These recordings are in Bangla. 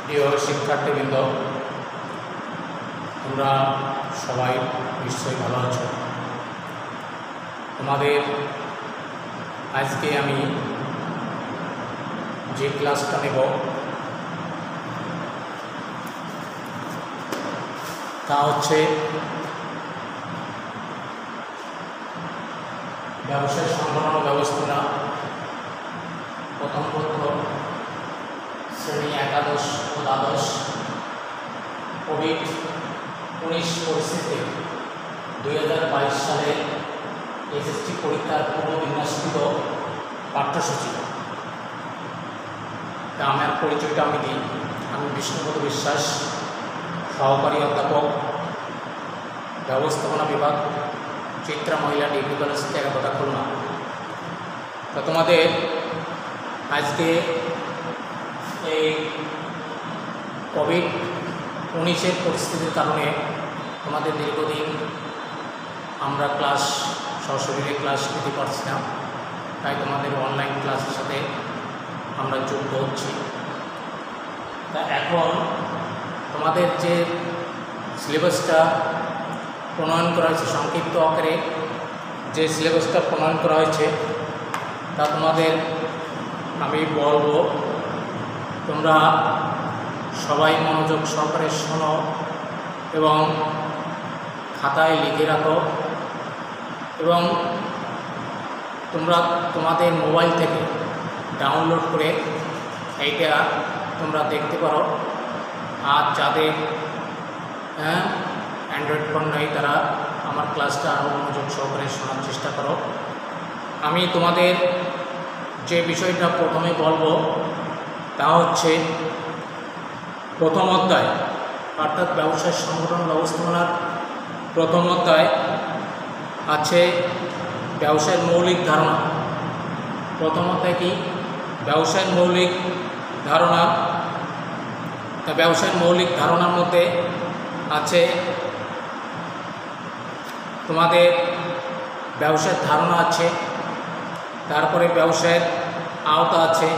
প্রিয় শিক্ষার্থীবৃন্দ, তোমরা সবাই নিশ্চয়ই ভালো আছো। তোমাদের আজকে আমি যে ক্লাসটা নেব তা হচ্ছে ব্যবসায় সংগঠন ও ব্যবস্থাপনা প্রথম পত্র শ্রেণী একাদশ ও দ্বাদশ। কোভিড-19 পরিস্থিতিতে 2022 সালে এসএসসি পরীক্ষার পূর্ববিন্যাসকৃত পাঠ্যসূচি। তা আমার পরিচয়টা আমি দিই। আমি বিষ্ণুপদ বিশ্বাস, সহকারী অধ্যাপক, ব্যবস্থাপনা বিভাগ, চিত্রা মহিলা ডিগ্রি কলেজ থেকে কথা খুলনা। তা তোমাদের আজকে এই কোভিড-19 পরিস্থিতির কারণে তোমাদের দীর্ঘদিন আমরা সশরীরে ক্লাস নিতে পারছি না, তাই তোমাদের অনলাইন ক্লাসের সাথে আমরা যুক্ত হচ্ছি। তা এখন তোমাদের যে সিলেবাসটা প্রণয়ন করা হয়েছে, সংক্ষিপ্ত আকারে যে সিলেবাসটা প্রণয়ন করা হয়েছে তা তোমাদের আমি বলবো, তোমরা সবাই মনোযোগ সহকারে শোনো এবং খাতায় লিখে রাখো, এবং তোমরা তোমাদের মোবাইল থেকে ডাউনলোড করে এইটা তোমরা দেখতে পারো। আর যাদের অ্যান্ড্রয়েড ফোন নেই তারা আমার ক্লাসটা আরও মনোযোগ সহকারে শোনার চেষ্টা করো। আমি তোমাদের যে বিষয়টা প্রথমে বলবো তা হচ্ছে প্রথম অধ্যায়, অর্থাৎ ব্যবসায় সংগঠন ব্যবস্থাপনার প্রথম অধ্যায় আছে ব্যবসায়ের মৌলিক ধারণা। প্রথম অধ্যায় কি? ব্যবসায়ের মৌলিক ধারণা। তা ব্যবসায়ের মৌলিক ধারণার মধ্যে আছে তোমাদের ব্যবসায়ের ধারণা আছে, তারপরে ব্যবসায়ের আওতা আছে,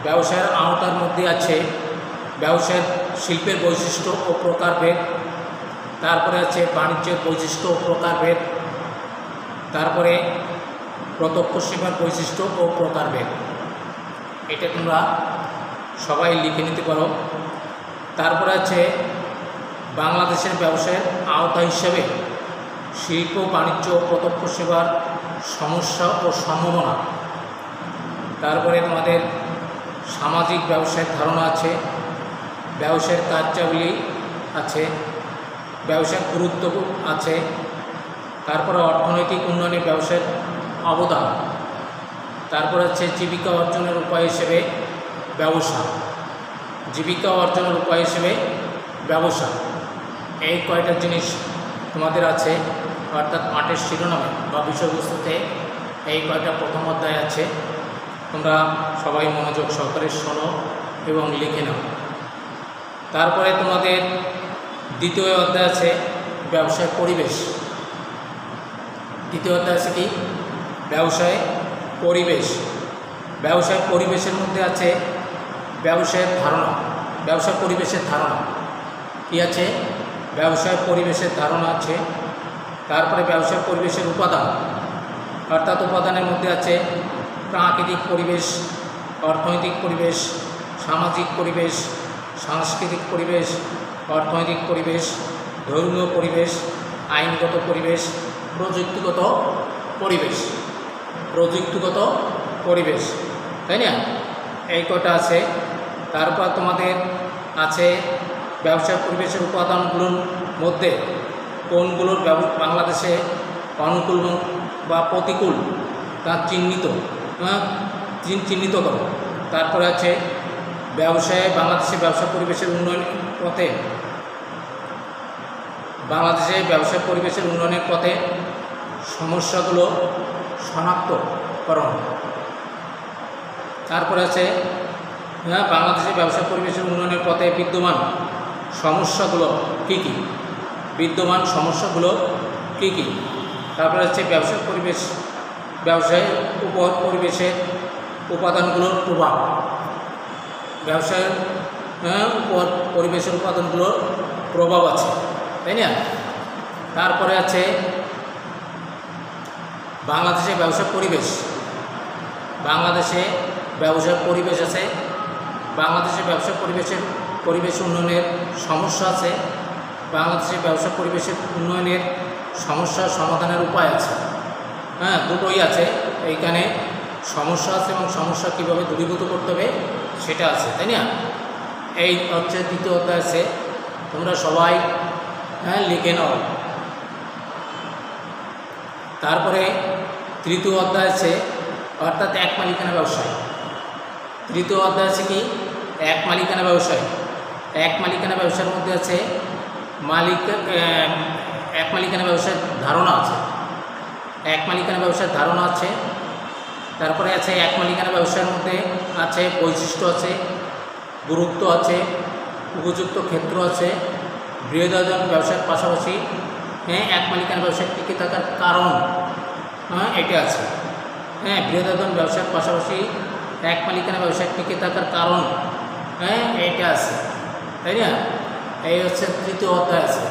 ব্যবসায়ের আওতার মধ্যে আছে ব্যবসায়ের শিল্পের বৈশিষ্ট্য ও প্রকারভেদ, তারপরে আছে বাণিজ্যের বৈশিষ্ট্য ও প্রকারভেদ, তারপরে প্রত্যক্ষ সেবার বৈশিষ্ট্য ও প্রকারভেদ। এটা তোমরা সবাই লিখে নিতে পারো। তারপরে আছে বাংলাদেশের ব্যবসায়ের আওতা হিসেবে শিল্প, বাণিজ্য ও প্রত্যক্ষ সেবার সমস্যা ও সম্ভাবনা। তারপরে তোমাদের সামাজিক ব্যবসায়ের ধারণা আছে, ব্যবসায়ের কার্যাবলী আছে, ব্যবসায়ের গুরুত্ব আছে, তারপরে অর্থনৈতিক উন্নয়নে ব্যবসায়ের অবদান, তারপর আছে জীবিকা অর্জনের উপায় হিসেবে ব্যবসা, জীবিকা অর্জনের উপায় হিসেবে ব্যবসা। এই কয়টা জিনিস তোমাদের আছে, অর্থাৎ পাঠের শিরোনামে বা বিষয়বস্তুতে এই কয়টা প্রথম অধ্যায় আছে। তোমরা সবাই মনোযোগ সহকারে শোনো এবং লিখে নাও। তারপরে তোমাদের দ্বিতীয় অধ্যায় আছে ব্যবসায় পরিবেশ। দ্বিতীয় অধ্যায় আছে কি? ব্যবসায় পরিবেশ। ব্যবসায় পরিবেশের মধ্যে আছে ব্যবসায়ের ধারণা। ব্যবসায় পরিবেশের ধারণা কি আছে? ব্যবসায় পরিবেশের ধারণা আছে। তারপরে ব্যবসায় পরিবেশের উপাদান, অর্থাৎ উপাদানের মধ্যে আছে প্রাকৃতিক পরিবেশ, অর্থনৈতিক পরিবেশ, সামাজিক পরিবেশ, সাংস্কৃতিক পরিবেশ, অর্থনৈতিক পরিবেশ, ধর্মীয় পরিবেশ, আইনগত পরিবেশ, প্রযুক্তিগত পরিবেশ। প্রযুক্তিগত পরিবেশ, তাই না? এই কটা আছে। তারপর তোমাদের আছে ব্যবসায় পরিবেশের উপাদানগুলোর মধ্যে কোনগুলোর বাংলাদেশে অনুকূল বা প্রতিকূল তা চিহ্নিত করো। তারপরে আছে বাংলাদেশে ব্যবসা পরিবেশের উন্নয়নের পথে, বাংলাদেশে ব্যবসা পরিবেশের উন্নয়নের পথে সমস্যাগুলো শনাক্তকরণ। তারপরে আছে বাংলাদেশে ব্যবসা পরিবেশের উন্নয়নের পথে বিদ্যমান সমস্যাগুলো কী কী, বিদ্যমান সমস্যাগুলো কী কী। তারপরে হচ্ছে ব্যবসায়ের উপর পরিবেশের উপাদানগুলোর প্রভাব, ব্যবসায়ের উপর পরিবেশের উপাদানগুলোর প্রভাব আছে, তাই না? তারপরে আছে বাংলাদেশে ব্যবসায়িক পরিবেশ। বাংলাদেশে ব্যবসায়িক পরিবেশ আছে, বাংলাদেশে ব্যবসায়িক পরিবেশ উন্নয়নের সমস্যা আছে, বাংলাদেশে ব্যবসায়িক পরিবেশের উন্নয়নের সমস্যা সমাধানের উপায় আছে। দুটোই আছে, এইখানে সমস্যা আছে এবং সমস্যা কীভাবে দূরীভূত করতে হবে সেটা আছে, তাই না? এই হচ্ছে দ্বিতীয় অধ্যায় আছে, তোমরা সবাই লিখে নাও। তারপরে তৃতীয় অধ্যায় আছে, অর্থাৎ এক মালিকানা ব্যবসায়। তৃতীয় অধ্যায় আছে কি? এক মালিকানা ব্যবসায়। এক মালিকানা ব্যবসার মধ্যে আছে এক মালিকানা ব্যবসার ধারণা আছে, এক মালিকানা ব্যবসার ধারণা আছে। তারপরে আছে এক মালিকানা ব্যবসার মধ্যে আছে বৈশিষ্ট্য আছে, গুরুত্ব আছে, উপযুক্ত ক্ষেত্র আছে, বৃহদায়তন ব্যবসার পাশাপাশি এক মালিকানা ব্যবসায় টিকে থাকার কারণ এটা আছে। বৃহদায়তন ব্যবসার পাশাপাশি এক মালিকানা ব্যবসায় টিকে থাকার কারণ এটা আছে, তাই না? এই হচ্ছে তৃতীয় অধ্যায় আছে,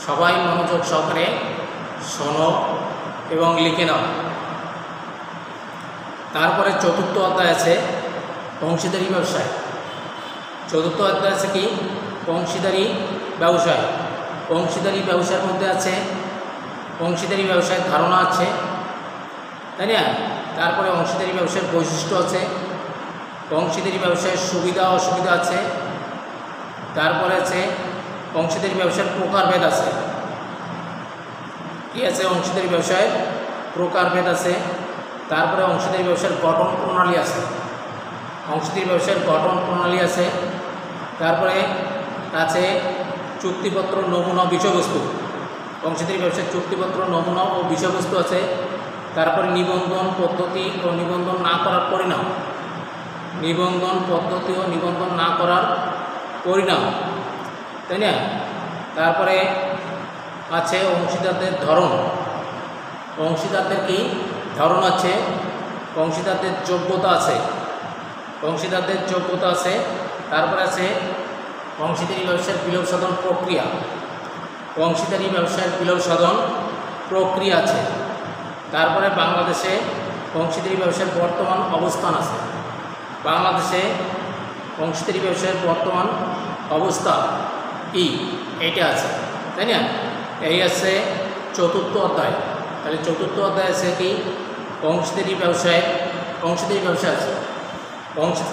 সবাই মনোযোগ সহকারে শোনো এবং লিখে নাও। তারপরে চতুর্থ অধ্যায় আছে অংশীদারি ব্যবসায়। চতুর্থ অধ্যায় আছে কি? অংশীদারি ব্যবসায়। অংশীদারি ব্যবসার মধ্যে আছে অংশীদারি ব্যবসায়ের ধারণা আছে, তাই না? তারপরে অংশীদারি ব্যবসার বৈশিষ্ট্য আছে, অংশীদারি ব্যবসায়ের সুবিধা অসুবিধা আছে। তারপরে আছে অংশীদারি ব্যবসার প্রকারভেদ আছে। কি আছে? অংশীদারি ব্যবসায়ের প্রকারভেদ আছে। তারপরে অংশীদারি ব্যবসার গঠন প্রণালী আছে, অংশীদারি ব্যবসার গঠন প্রণালী আছে। তারপরে আছে চুক্তিপত্র, নমুনা, বিষয়বস্তু। অংশীদারি ব্যবসার চুক্তিপত্র, নমুনা ও বিষয়বস্তু আছে। তারপরে নিবন্ধন পদ্ধতি ও নিবন্ধন না করার পরিণাম, নিবন্ধন পদ্ধতি ও নিবন্ধন না করার পরিণাম, তাই না? তারপরে আছে অংশীদারদের ধরন। অংশীদারদের কি ধরন আছে? অংশীদারদের যোগ্যতা আছে, অংশীদারদের যোগ্যতা আছে। তারপরে আছে অংশীদারি ব্যবসার বিলোপ সাধন প্রক্রিয়া। অংশীদারি ব্যবসার বিলোপ সাধন প্রক্রিয়া আছে। তারপরে বাংলাদেশে অংশীদারি ব্যবসার বর্তমান অবস্থান আছে। বাংলাদেশে অংশীদারি ব্যবসার বর্তমান অবস্থা কি এটা আছে, তাই না? এই আছে চতুর্থ অধ্যায়। তাহলে চতুর্থ অধ্যায় আছে কি? অংশীদারি ব্যবসায়, অংশীদারি ব্যবসা আছে।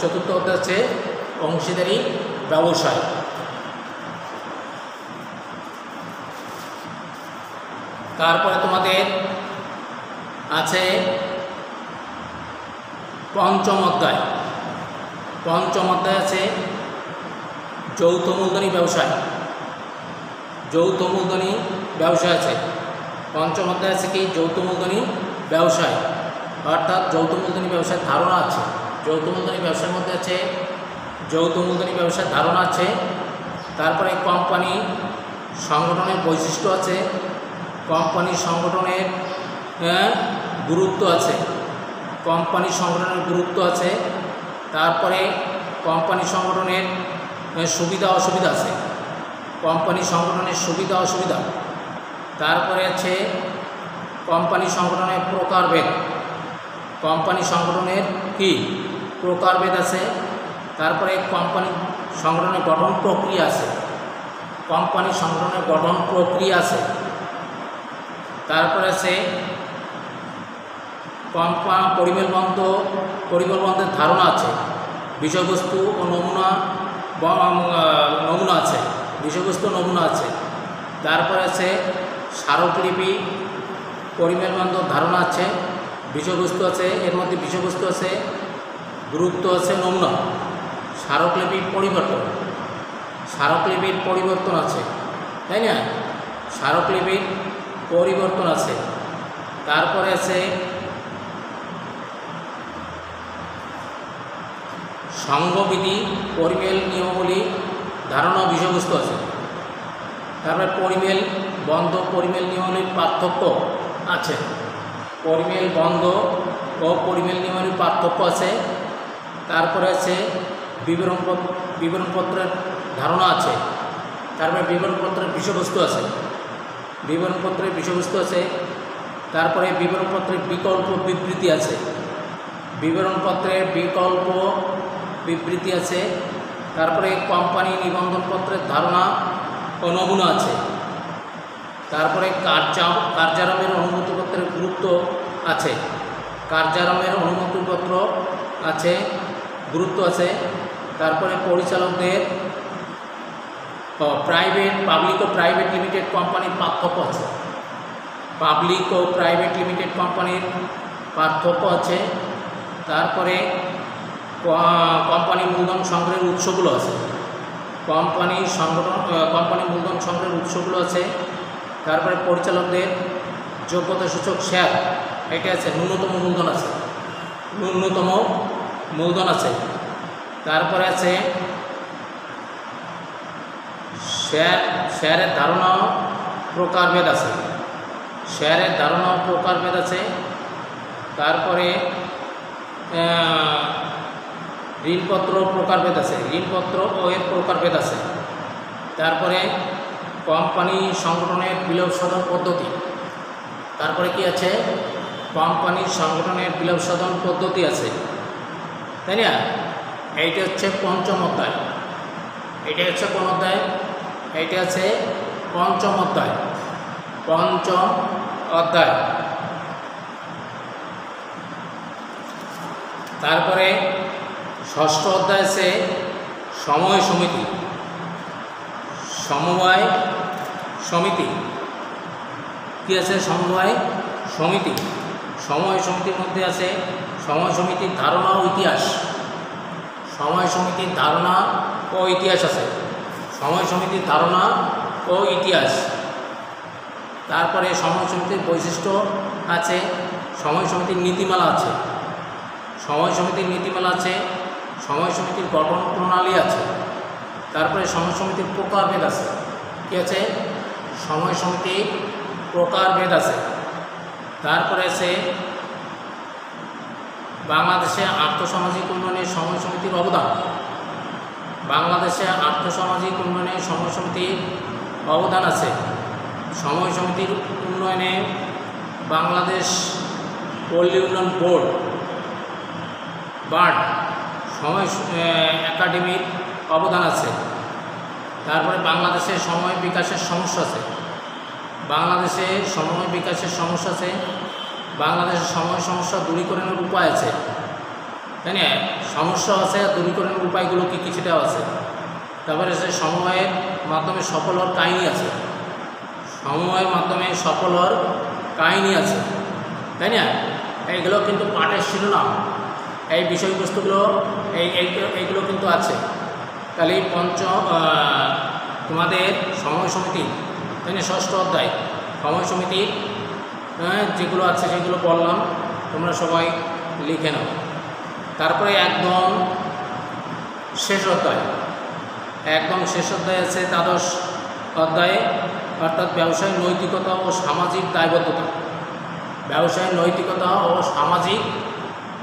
চতুর্থ অধ্যায় আছে অংশীদারি ব্যবসায়। তারপরে তোমাদের আছে পঞ্চম অধ্যায়। পঞ্চম অধ্যায় আছে যৌথ মূলধনী ব্যবসায়। যৌথ মূলধনী ব্যবসায় আছে। পঞ্চম অধ্যায় আছে কি? যৌথ মূলধনী ব্যবসায়, অর্থাৎ যৌথ মূলধনী ব্যবসার ধারণা আছে। যৌথ মূলধনী ব্যবসার মধ্যে আছে যৌথ মূলধনী ব্যবসার ধারণা আছে। তারপরে কোম্পানি সংগঠনের বৈশিষ্ট্য আছে, কোম্পানি সংগঠনের গুরুত্ব আছে, কোম্পানি সংগঠনের গুরুত্ব আছে। তারপরে কোম্পানি সংগঠনের সুবিধা অসুবিধা আছে, কোম্পানি সংগঠনের সুবিধা অসুবিধা। তারপরে আছে কোম্পানি সংগঠনের প্রকারভেদ। কোম্পানি সংগঠনের কি প্রকারভেদ আছে। তারপরে কোম্পানি সংগঠনের গঠন প্রক্রিয়া আছে, কোম্পানি সংগঠনের গঠন প্রক্রিয়া আছে। তারপরে আছে পরিমেলবন্ধের ধারণা আছে, বিষয়বস্তু ও নমুনা আছে, বিষয়বস্তু নমুনা আছে। তারপরে আছে স্মারকলিপি, পরিমেলবন্ধ ধারণা আছে, বিষয়বস্তু আছে, এর মধ্যে বিষয়বস্তু আছে, গুরুত্ব আছে, নমুনা। স্মারকলিপির পরিবর্তন, স্মারকলিপির পরিবর্তন আছে, তাই না? স্মারকলিপির পরিবর্তন আছে। তারপরে আছে সংঘবিধি, পরিমেল নিয়মাবলী, ধারণা, বিষয়বস্তু আছে। তারপরে পরিমেল বন্ধ, পরিমেল নিয়মাবলীর পার্থক্য আছে, পরিমেল বন্ধ ও পরিমেল নিয়মাবলীর পার্থক্য আছে। তারপরে আছে বিবরণপত্রের ধারণা আছে, তারপরে বিবরণপত্রের বিষয়বস্তু আছে, বিবরণপত্রের বিষয়বস্তু আছে, তারপরে বিবরণপত্রের বিকল্প বিবৃতি আছে, বিবরণপত্রের বিকল্প বিবৃতি আছে, তারপরে কোম্পানি নিবন্ধনপত্রের ধারণা ও নমুনা আছে, তারপরে কার্যারম্ভের অনুমতিপত্রের গুরুত্ব আছে, কার্যারম্ভের অনুমতিপত্র আছে, গুরুত্ব আছে, তারপরে পরিচালকদের পাবলিক ও প্রাইভেট লিমিটেড কোম্পানির পার্থক্য আছে, পাবলিক ও প্রাইভেট লিমিটেড কোম্পানির পার্থক্য আছে, তারপরে কোম্পানি মূলধন সংগ্রহের উৎসগুলো আছে, কোম্পানি মূলধন সংগ্রহের উৎসগুলো আছে, তারপরে পরিচালকদের যোগ্যতা সূচক শেয়ার এটা আছে, ন্যূনতম মূলধন আছে, ন্যূনতম মূলধন আছে, তারপরে আছে শেয়ারের ধারণা প্রকারভেদ আছে, শেয়ারের ধারণা প্রকারভেদ আছে, তারপরে ঋণপত্র প্রকারভেদ আছে, ঋণপত্র ও এর প্রকারভেদ আছে, তারপরে কোম্পানি সংগঠনের বিলোপ সাধন পদ্ধতি, তারপরে কি আছে কোম্পানি সংগঠনের বিলোপ সাধন পদ্ধতি আছে, তাই না? এইটা হচ্ছে পঞ্চম অধ্যায়, এটা হচ্ছে কোন অধ্যায়? এইটা আছে পঞ্চম অধ্যায়, পঞ্চম অধ্যায়। তারপরে ষষ্ঠ অধ্যায় আছে সমবায় সমিতি, সমবায় সমিতি কি আছে? সমবায় সমিতি, সমবায় সমিতির মধ্যে আছে সমবায় সমিতির ধারণা ও ইতিহাস, সমবায় সমিতির ধারণা ও ইতিহাস আছে, সমবায় সমিতির ধারণা ও ইতিহাস। তারপরে সমবায় সমিতির বৈশিষ্ট্য আছে, সমবায় সমিতির নীতিমালা আছে, সমবায় সমিতির নীতিমালা আছে, সমবায় সমিতির গঠন প্রণালী আছে, তারপরে সমবায় সমিতির প্রকারভেদ আছে, কি আছে? সমবায় সমিতির প্রকারভেদ আছে। তারপরে আছে বাংলাদেশে আর্থসামাজিক উন্নয়নে সমবায় সমিতির অবদান, বাংলাদেশে আর্থসামাজিক উন্নয়নে সমবায় সমিতির অবদান আছে, সমবায় সমিতির উন্নয়নে বাংলাদেশ পল্লী উন্নয়ন বোর্ড বার্ড সময় একাডেমির অবদান আছে। তারপরে বাংলাদেশের সময় বিকাশের সমস্যা আছে, বাংলাদেশে সময় বিকাশের সমস্যা আছে, বাংলাদেশের সময় সমস্যা দূরীকরণের উপায় আছে, তাই না? সমস্যা আছে, দূরীকরণের উপায়গুলো কী কী সেটাও আছে। তারপরে সে সময়ের মাধ্যমে সফল হওয়ার কাহিনী আছে, সময়ের মাধ্যমে সফল হওয়ার কাহিনী আছে, তাই না? এইগুলো কিন্তু পাঠের শিরোনাম, এই বিষয়বস্তুগুলো এইগুলো কিন্তু আছে। তাহলে তোমাদের সময় সমিতি, তাই না? ষষ্ঠ অধ্যায় সময় সমিতির যেগুলো আছে সেগুলো বললাম, তোমরা সবাই লিখে নাও। তারপরে একদম শেষ অধ্যায়, একদম শেষ অধ্যায় আছে দ্বাদশ অধ্যায়ে, অর্থাৎ ব্যবসায় নৈতিকতা ও সামাজিক দায়বদ্ধতা, ব্যবসায় নৈতিকতা ও সামাজিক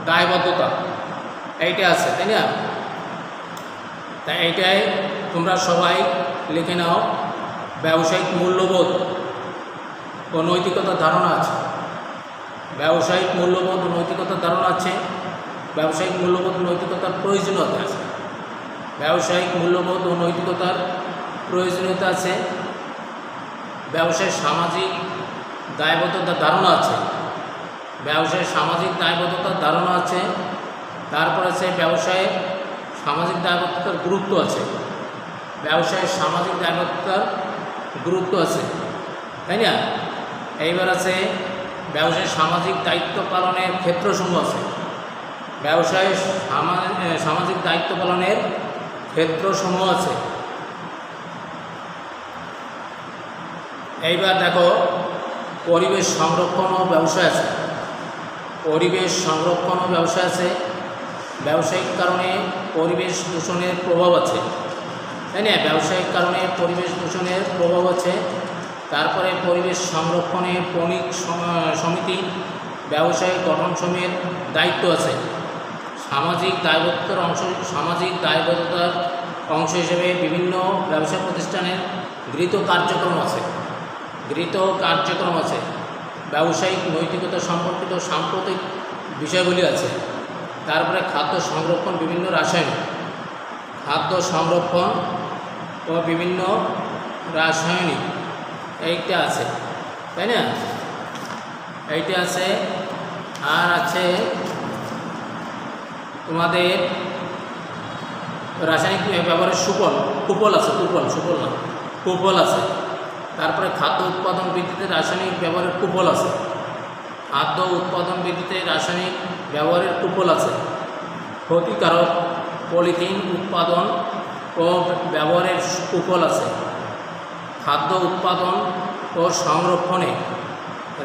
দায়বদ্ধতা এইটা আছে, তাই না? তাই এইটাই তোমরা সবাই লিখে নাও। ব্যবসায়িক মূল্যবোধ ও নৈতিকতার ধারণা আছে, ব্যবসায়িক মূল্যবোধ ও নৈতিকতার ধারণা আছে, ব্যবসায়িক মূল্যবোধ ও নৈতিকতার প্রয়োজনীয়তা আছে, ব্যবসায়িক মূল্যবোধ ও নৈতিকতার প্রয়োজনীয়তা আছে, ব্যবসায় সামাজিক দায়বদ্ধতার ধারণা আছে, ব্যবসায় সামাজিক দায়বদ্ধতার ধারণা আছে, তারপর আছে ব্যবসায়ে সামাজিক দায়বদ্ধতার গুরুত্ব আছে, ব্যবসায় সামাজিক দায়বদ্ধতার গুরুত্ব আছে, তাই না? এইবার আছে ব্যবসায় সামাজিক দায়িত্ব পালনের ক্ষেত্রসমূহ আছে, ব্যবসায় সামাজিক দায়িত্ব পালনের ক্ষেত্রসমূহ আছে। এইবার দেখো পরিবেশ সংরক্ষণ ও ব্যবসায় আছে, পরিবেশ সংরক্ষণ ও ব্যবসায় আছে, ব্যবসায়িক কারণে পরিবেশ দূষণের প্রভাব আছে, তাই না? ব্যবসায়িক কারণে পরিবেশ দূষণের প্রভাব আছে। তারপরে পরিবেশ সংরক্ষণে পৌনিক সমিতি ব্যবসায়িক গঠনসমূহের দায়িত্ব আছে, সামাজিক দায়বদ্ধতার অংশ হিসেবে বিভিন্ন ব্যবসা প্রতিষ্ঠানের গৃহীত কার্যক্রম আছে, ব্যবসায়িক নৈতিকতা সম্পর্কিত সাম্প্রতিক বিষয়গুলি আছে। তারপরে খাদ্য সংরক্ষণ বিভিন্ন রাসায়নিক এইটা আছে, তাই না? এইটা আছে। আর আছে তোমাদের রাসায়নিক ব্যবহারের কুফল আছে। তারপরে খাদ্য উৎপাদন বৃদ্ধিতে রাসায়নিক ব্যবহারের কুফল আছে। ক্ষতিকারক পলিথিন উৎপাদন ও ব্যবহারের কুফল আছে। খাদ্য উৎপাদন ও সংরক্ষণে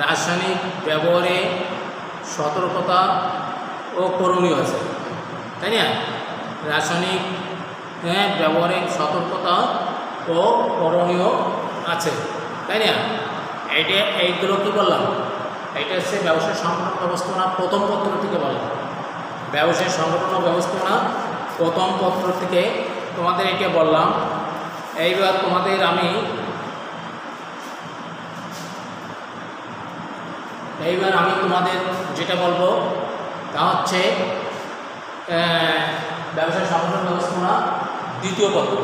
রাসায়নিক ব্যবহারে সতর্কতা ও করণীয় আছে, তাই না? রাসায়নিক ব্যবহারে সতর্কতা ও করণীয় আছে, তাই না? এইগুলো কী বললাম? এটা হচ্ছে ব্যবসায় সংগঠন ব্যবস্থাপনা প্রথম পত্র থেকে বললাম। ব্যবসায় সংগঠন ও ব্যবস্থাপনা প্রথম পত্র থেকে তোমাদের এটা বললাম। এইবার তোমাদের আমি তোমাদের যেটা বলবো তা হচ্ছে ব্যবসায় সংগঠন ব্যবস্থাপনা দ্বিতীয় পত্র।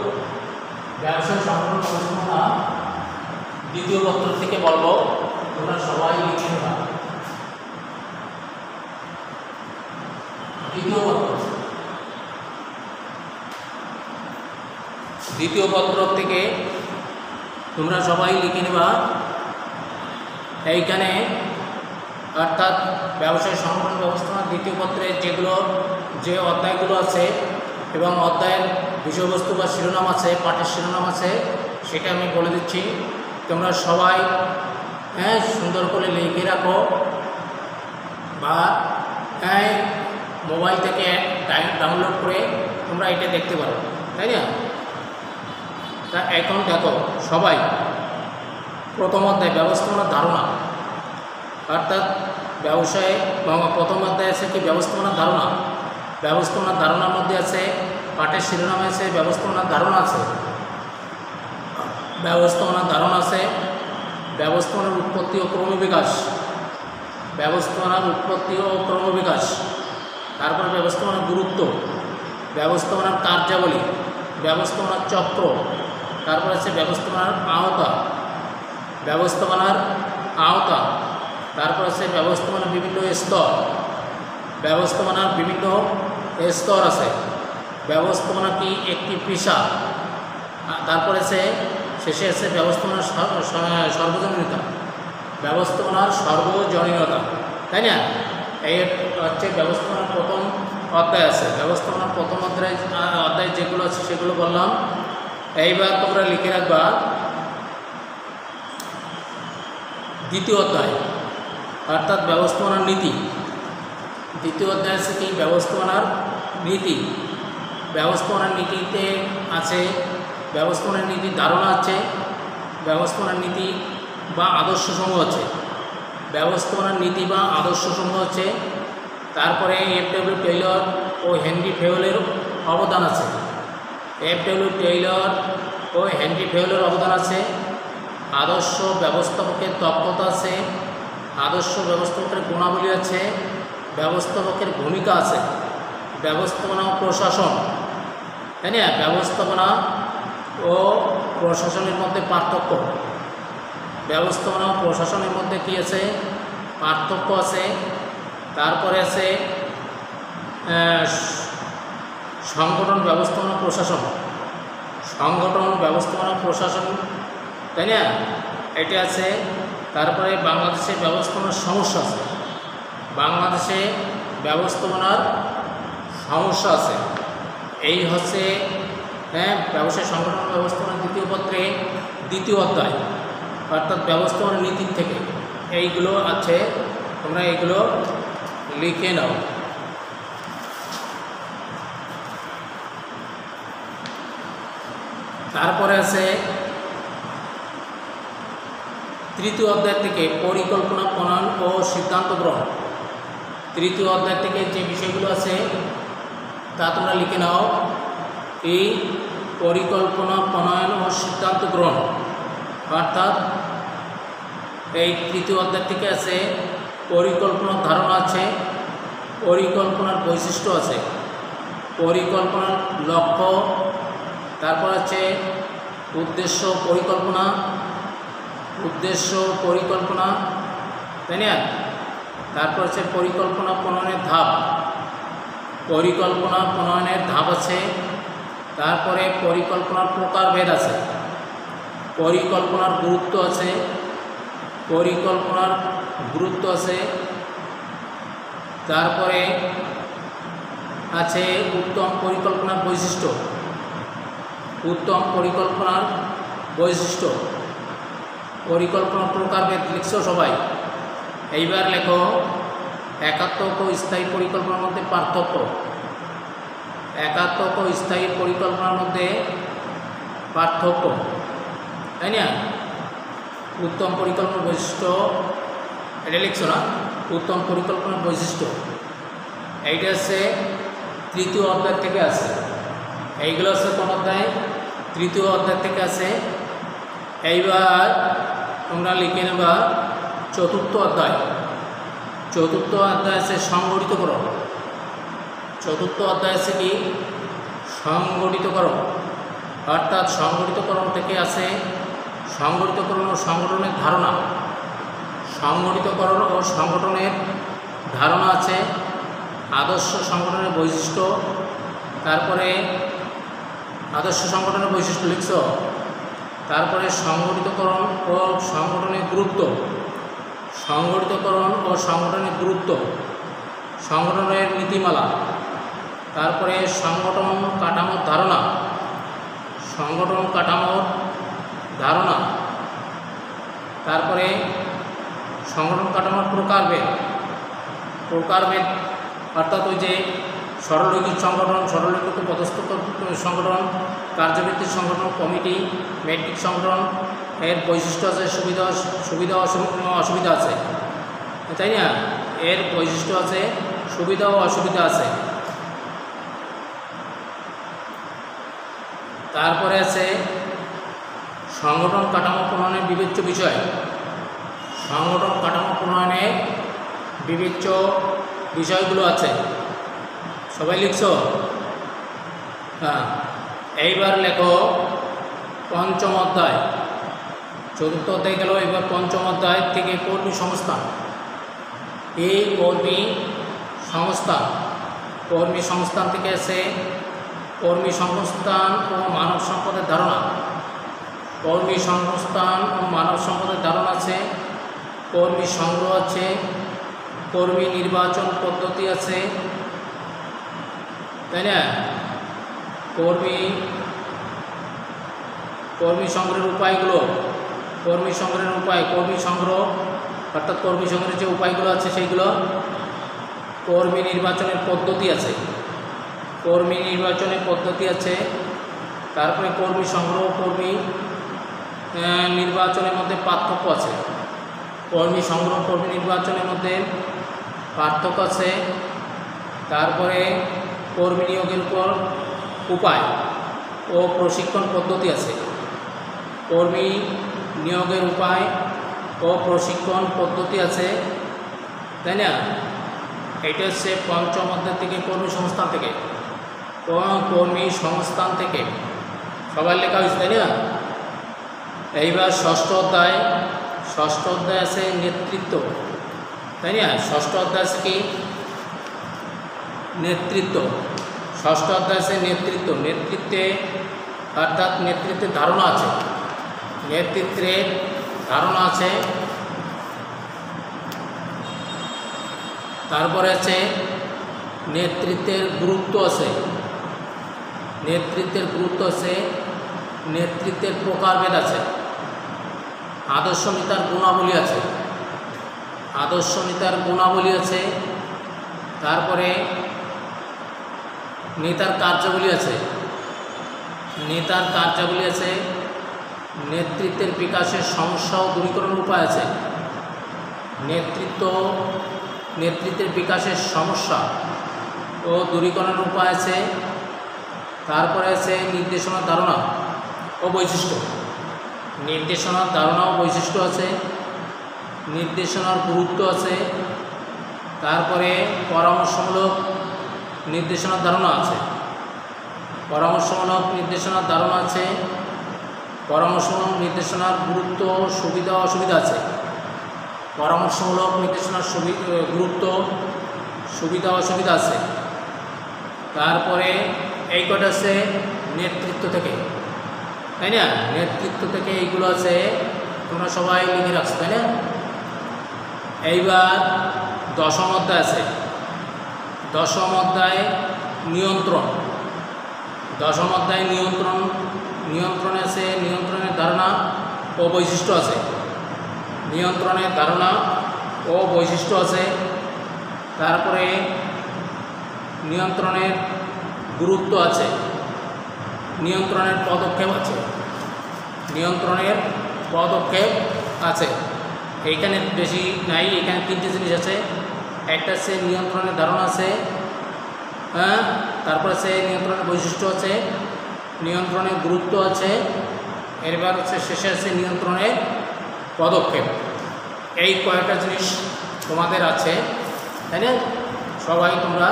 ব্যবসায় সংগঠন ব্যবস্থাপনা দ্বিতীয় পত্র থেকে বলবো, তোমরা সবাই লিখে নেবা। দ্বিতীয় পত্র থেকে তোমরা সবাই লিখে নেবা। এইখানে অর্থাৎ ব্যবসায় সংগঠন ব্যবস্থাপনা দ্বিতীয় পত্রের যে অধ্যায়গুলো আছে এবং অধ্যায়ের বিষয়বস্তু বা শিরোনাম আছে, পাঠের শিরোনাম আছে, সেটা আমি বলে দিচ্ছি। তোমরা সবাই সুন্দর করে লিখে রাখো বা মোবাইল থেকে ডাউনলোড করে তোমরা এটা দেখতে পারো, তাই না? তা এখন দেখো সবাই, প্রথম অধ্যায় ব্যবস্থাপনার ধারণা, অর্থাৎ ব্যবসায়ে প্রথম অধ্যায় আছে কি ব্যবস্থাপনার ধারণার মধ্যে আছে, পাঠের শিরোনামে আছে ব্যবস্থাপনার ধারণা আছে, ব্যবস্থাপনার উৎপত্তি ও ক্রমবিকাশ, তারপর ব্যবস্থাপনার গুরুত্ব, ব্যবস্থাপনার কার্যাবলী, ব্যবস্থাপনার চক্র, তারপর আছে ব্যবস্থাপনার আওতা, তারপর আছে ব্যবস্থাপনার বিভিন্ন স্তর, আছে। ব্যবস্থাপনা কি একটি পেশা? তারপরে শেষে আছে ব্যবস্থাপনার সর্বজনীনতা, তাই না? এই হচ্ছে ব্যবস্থাপনার প্রথম অধ্যায় আছে। ব্যবস্থাপনার প্রথম অধ্যায় যেগুলো আছে সেগুলো বললাম। এইবার তোমরা লিখে রাখবা দ্বিতীয় অধ্যায়, অর্থাৎ ব্যবস্থাপনার নীতি। দ্বিতীয় অধ্যায় আছে কি ব্যবস্থাপনার নীতি। ব্যবস্থাপনার নীতিতে আছে ব্যবস্থাপনার নীতির ধারণা আছে, ব্যবস্থাপনার নীতি বা আদর্শসমূহ আছে, আছে। তারপরে এফ.ডব্লিউ. টেইলর ও হেনরি ফেওলের অবদান আছে। আদর্শ ব্যবস্থাপকের দক্ষতা আছে, আদর্শ ব্যবস্থাপকের গুণাবলী আছে, ব্যবস্থাপকের ভূমিকা আছে, ব্যবস্থাপনা ও প্রশাসন, তাই না? ব্যবস্থাপনা ও প্রশাসনের মধ্যে পার্থক্য, ব্যবস্থাপনা ও প্রশাসনের মধ্যে কী আছে? পার্থক্য আছে। তারপরে আছে সংগঠন ব্যবস্থাপনা প্রশাসন, তাই না? এটা আছে। তারপরে বাংলাদেশে ব্যবস্থাপনার সমস্যা আছে, এই হচ্ছে ব্যবসায় সংগঠন ব্যবস্থাপনার দ্বিতীয় পত্রে দ্বিতীয় অধ্যায়, অর্থাৎ ব্যবস্থাপনার নীতির থেকে এইগুলো আছে। তোমরা এইগুলো লিখে নাও। তারপরে আছে তৃতীয় অধ্যায় থেকে পরিকল্পনা প্রণয়ন ও সিদ্ধান্ত গ্রহণ। তৃতীয় অধ্যায় থেকে যে বিষয়গুলো আছে তা তোমরা লিখে নাও। এই পরিকল্পনা প্রণয়ন ও সিদ্ধান্ত গ্রহণ, অর্থাৎ এই তৃতীয় অধ্যায় থেকে আছে পরিকল্পনার ধারণা আছে, পরিকল্পনার বৈশিষ্ট্য আছে, পরিকল্পনার লক্ষ্য, তারপর আছে উদ্দেশ্য পরিকল্পনা, তাই না? তারপর আছে পরিকল্পনা প্রণয়নের ধাপ, পরিকল্পনা প্রণয়নের ধাপ আছে। তারপরে পরিকল্পনার প্রকারভেদ আছে, পরিকল্পনার গুরুত্ব আছে, তারপরে আছে উত্তম পরিকল্পনার বৈশিষ্ট্য, পরিকল্পনার প্রকারভেদ লিখছো সবাই। এইবার লেখো একাত্মক ও স্থায়ী পরিকল্পনার মধ্যে পার্থক্য। একাত্মক ও স্থায়ী পরিকল্পনার মধ্যে পার্থক্য, তাই না? উত্তম পরিকল্পনার বৈশিষ্ট্য এটা লিখছো না? উত্তম পরিকল্পনার বৈশিষ্ট্য এইটা হচ্ছে তৃতীয় অধ্যায় থেকে আছে। এইগুলো হচ্ছে কোন অধ্যায়? তৃতীয় অধ্যায় থেকে আছে। এইবার তোমরা লিখে নেবা চতুর্থ অধ্যায়। চতুর্থ অধ্যায় আছে সংগঠিতকরণ। চতুর্থ অধ্যায় আছে কি? সংগঠিতকরণ। অর্থাৎ সংগঠিতকরণ থেকে আছে সংগঠিতকরণ ও সংগঠনের ধারণা। সংগঠিতকরণ ও সংগঠনের ধারণা আছে, আদর্শ সংগঠনের বৈশিষ্ট্য, তারপরে আদর্শ সংগঠনের বৈশিষ্ট্য লিখছ। তারপরে সংগঠিতকরণ ও সংগঠনের গুরুত্ব, সংগঠিতকরণ ও সংগঠনের গুরুত্ব, সংগঠনের নীতিমালা, তারপরে সংগঠন কাঠামোর ধারণা, সংগঠন কাঠামোর ধারণা, তারপরে সংগঠন কাঠামোর প্রকারভেদ। অর্থাৎ ওই যে সরলরৈখিক সংগঠন, সরলরৈখিক পদস্থ সংগঠন, কার্যভিত্তিক সংগঠন, কমিটি, মেট্রিক সংগঠন, এর বৈশিষ্ট্য আছে, সুবিধা অসুবিধা আছে, তাই না? এর বৈশিষ্ট্য আছে, সুবিধা ও অসুবিধা আছে। তারপরে আছে সংগঠন কাঠামো প্রণয়নের বিবেচ্য বিষয়। সংগঠন কাঠামো প্রণয়নের বিবেচ্য বিষয়গুলো আছে, সবাই লিখছো? হ্যাঁ। এইবার লেখো পঞ্চম অধ্যায়। চতুর্থ অধ্যায় গেল, এবার পঞ্চম অধ্যায় থেকে কর্মী সংস্থান। এই কর্মী সংস্থান থেকে আছে কর্মী সংস্থান ও মানব সম্পদের ধারণা। কর্মী সংস্থান ও মানব সম্পদের ধারণা আছে, কর্মী সংগ্রহ আছে, কর্মী নির্বাচন পদ্ধতি আছে, তাই না? কর্মী সংগ্রহের উপায়গুলো, কর্মী সংগ্রহ অর্থাৎ কর্মী সংগ্রহের যে উপায়গুলো আছে সেইগুলো। কর্মী নির্বাচনের পদ্ধতি আছে, তারপরে কর্মী সংগ্রহ, কর্মী নির্বাচনের মধ্যে পার্থক্য আছে। কর্মী সংগ্রহ, কর্মী নির্বাচনের মধ্যে পার্থক্য আছে। তারপরে কর্মী নিয়োগের উপর উপায় ও প্রশিক্ষণ পদ্ধতি আছে। কর্মী নিয়োগের উপায় ও প্রশিক্ষণ পদ্ধতি আছে, তাই না? এটা হচ্ছে পঞ্চম অধ্যায় থেকে কর্মী সংস্থান থেকে সবার লেখা হয়েছে, তাই না? এইবার ষষ্ঠ অধ্যায় আছে নেতৃত্ব, তাই না? ষষ্ঠ অধ্যায় আছে কি? নেতৃত্ব। ষষ্ঠ অধ্যায় আছে নেতৃত্বে অর্থাৎ নেতৃত্বের ধারণা আছে। তারপরে আছে নেতৃত্বের গুরুত্ব আছে, নেতৃত্বের প্রকারভেদ আছে, আদর্শ নেতার গুণাবলী আছে, তারপরে নেতার কার্যাবলী আছে, নেতৃত্বের বিকাশের সমস্যা ও দূরীকরণের উপায় আছে। নেতৃত্বের বিকাশের সমস্যা ও দূরীকরণের উপায় আছে। তারপরে আছে নির্দেশনার ধারণা ও বৈশিষ্ট্য। নির্দেশনার ধারণা ও বৈশিষ্ট্য আছে, নির্দেশনার গুরুত্ব আছে, তারপরে পরামর্শমূলক নির্দেশনার ধারণা আছে, পরামর্শমূলক নির্দেশনার ধারণা আছে, পরামর্শমূলক নির্দেশনার গুরুত্ব সুবিধা অসুবিধা আছে, পরামর্শমূলক নির্দেশনার গুরুত্ব সুবিধা অসুবিধা আছে। তারপরে এই কটা আছে নেতৃত্ব থেকে, তাই না? নেতৃত্ব থেকে এইগুলো আছে, তোমরা সবাই লিখে রাখছো, তাই না? এইবার দশম অধ্যায় আছে। দশম অধ্যায় নিয়ন্ত্রণ। দশম অধ্যায় নিয়ন্ত্রণ। নিয়ন্ত্রণে আছে নিয়ন্ত্রণের ধারণা ও বৈশিষ্ট্য আছে, নিয়ন্ত্রণের ধারণা ও বৈশিষ্ট্য আছে। তারপরে নিয়ন্ত্রণের গুরুত্ব আছে, নিয়ন্ত্রণের পদক্ষেপ আছে, নিয়ন্ত্রণের পদক্ষেপ আছে। এইখানে বেশি নাই, এখানে তিনটে জিনিস আছে। একটা আছে নিয়ন্ত্রণের ধারণা আছে, হ্যাঁ, তারপরে আছে নিয়ন্ত্রণের বৈশিষ্ট্য আছে, নিয়ন্ত্রণের গুরুত্ব আছে, এরবার হচ্ছে শেষে আছে নিয়ন্ত্রণের পদক্ষেপ। এই কয়েকটা জিনিস তোমাদের আছে, তাই না? সবাই তোমরা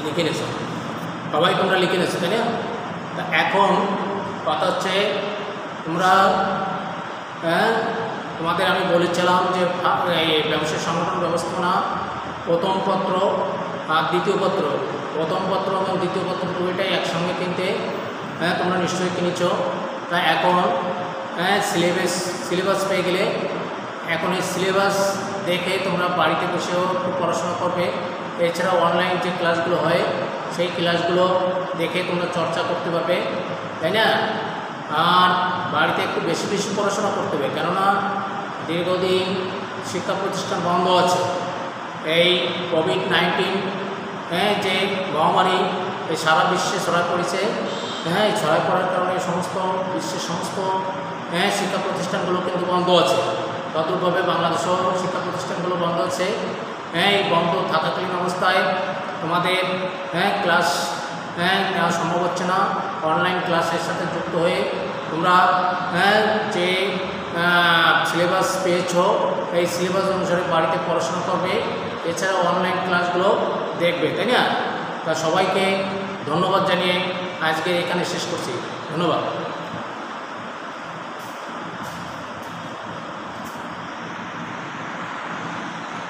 লিখে নেছো, সবাই তোমরা লিখে নেছো, তাই না? তা এখন কথা হচ্ছে তোমরা, হ্যাঁ, তোমাদের আমি বলেছিলাম যে ব্যবসায় সংগঠন ব্যবস্থাপনা প্রথম পত্র আর দ্বিতীয় পত্র, প্রথম পত্র এবং দ্বিতীয় পত্র দুইটাই একসঙ্গে কিনতে, হ্যাঁ, তোমরা নিশ্চয়ই কিনেছো। তা এখন হ্যাঁ সিলেবাস পেয়ে গেলে এখন এই সিলেবাস দেখে তোমরা বাড়িতে বসেও একটু পড়াশোনা করবে। এছাড়াও অনলাইন যে ক্লাসগুলো হয় সেই ক্লাসগুলো দেখে তোমরা চর্চা করতে পারবে, তাই না? আর বাড়িতে একটু বেশি বেশি পড়াশোনা করতে হবে, কেননা দীর্ঘদিন শিক্ষা প্রতিষ্ঠান বন্ধ আছে। এই কোভিড-19 হ্যাঁ যে মহামারী এই সারা বিশ্বে ছড়ায় পড়েছে, হ্যাঁ এই ছড়ায় পড়ার কারণে সমস্ত বিশ্বের সমস্ত হ্যাঁ শিক্ষা প্রতিষ্ঠানগুলো কিন্তু বন্ধ আছে। তদ্রূপভাবে বাংলাদেশেও শিক্ষা প্রতিষ্ঠানগুলো বন্ধ আছে। হ্যাঁ এই বন্ধ থাকাকালীন অবস্থায় তোমাদের হ্যাঁ ক্লাস নেওয়া সম্ভব হচ্ছে না। অনলাইন ক্লাসের সাথে যুক্ত হয়ে তোমরা হ্যাঁ যে সিলেবাস পেয়েছ এই সিলেবাস অনুসারে বাড়িতে পড়াশোনা করবে, এছাড়াও অনলাইন ক্লাসগুলো দেখবে, তাই না? তা সবাইকে ধন্যবাদ জানিয়ে আজকে এখানে শেষ করছি। ধন্যবাদ।